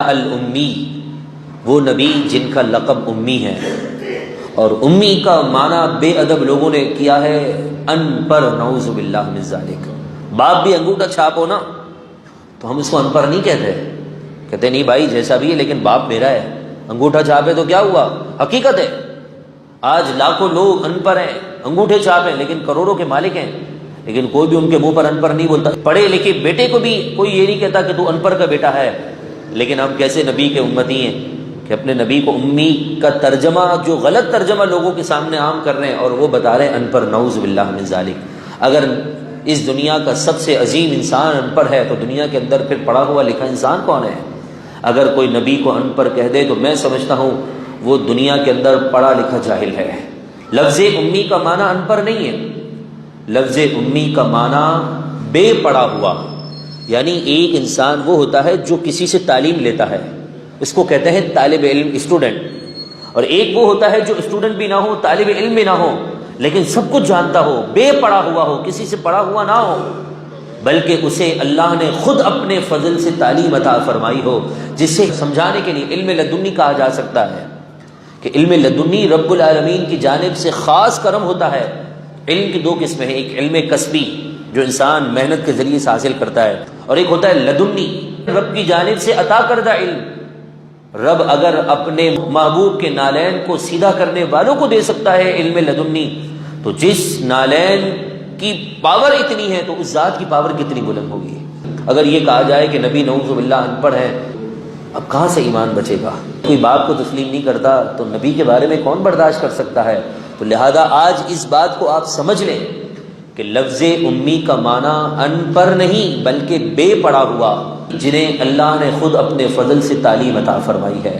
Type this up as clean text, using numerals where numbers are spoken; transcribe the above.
الامی، وہ نبی جن کا لقب امی ہے، اور امی کا معنی بے ادب لوگوں نے کیا ہے ان پڑھ، نعوذ باللہ من ذالک۔ باپ بھی انگوٹھا چھاپ ہو نا تو ہم اس کو ان پڑھ نہیں کہتے نہیں بھائی جیسا بھی ہے لیکن باپ میرا ہے، انگوٹھا چھاپے تو کیا ہوا، حقیقت ہے۔ آج لاکھوں لوگ ان پڑھ ہیں، انگوٹھے چھاپ ہیں، لیکن کروڑوں کے مالک ہیں، لیکن کوئی بھی ان کے منہ پر ان پڑھ نہیں بولتا۔ پڑھے لکھے بیٹے کو بھی کوئی یہ نہیں کہتا کہ تو ان پڑھ کا بیٹا ہے، لیکن ہم کیسے نبی کے امتی ہیں کہ اپنے نبی کو امی کا ترجمہ، جو غلط ترجمہ لوگوں کے سامنے عام کر رہے ہیں، اور وہ بتا رہے ہیں ان پڑھ، نعوذ باللہ من ذالک۔ اگر اس دنیا کا سب سے عظیم انسان ان پڑھ ہے تو دنیا کے اندر پھر پڑھا ہوا لکھا انسان کون ہے؟ اگر کوئی نبی کو ان پڑھ کہہ دے تو میں سمجھتا ہوں وہ دنیا کے اندر پڑھا لکھا جاہل ہے۔ لفظ امی کا معنی ان پڑھ نہیں ہے، لفظ امی کا معنی بے پڑھا ہوا، یعنی ایک انسان وہ ہوتا ہے جو کسی سے تعلیم لیتا ہے، اس کو کہتے ہیں طالب علم، اسٹوڈنٹ۔ اور ایک وہ ہوتا ہے جو اسٹوڈنٹ بھی نہ ہو، طالب علم بھی نہ ہو، لیکن سب کچھ جانتا ہو، بے پڑھا ہوا ہو، کسی سے پڑھا ہوا نہ ہو، بلکہ اسے اللہ نے خود اپنے فضل سے تعلیم عطا فرمائی ہو، جسے سمجھانے کے لیے علم لدنی کہا جا سکتا ہے کہ علم لدنی رب العالمین کی جانب سے خاص کرم ہوتا ہے۔ علم کی دو قسمیں ہیں، ایک علم کسبی جو انسان محنت کے ذریعے سے حاصل کرتا ہے، اور ایک ہوتا ہے لدنی، رب کی جانب سے عطا کردہ علم۔ رب اگر اپنے محبوب کے نالین کو سیدھا کرنے والوں کو دے سکتا ہے علم لدنی، تو جس نالین کی پاور اتنی ہے تو اس ذات کی پاور کتنی بلند ہوگی۔ اگر یہ کہا جائے کہ نبی نعوذ باللہ ان پڑھ ہے، اب کہاں سے ایمان بچے گا؟ کوئی باپ کو تسلیم نہیں کرتا تو نبی کے بارے میں کون برداشت کر سکتا ہے؟ تو لہذا آج اس بات کو آپ سمجھ لیں کہ لفظ امی کا معنی ان پڑھ نہیں بلکہ بے پڑھا ہوا، جنہیں اللہ نے خود اپنے فضل سے تعلیم عطا فرمائی ہے۔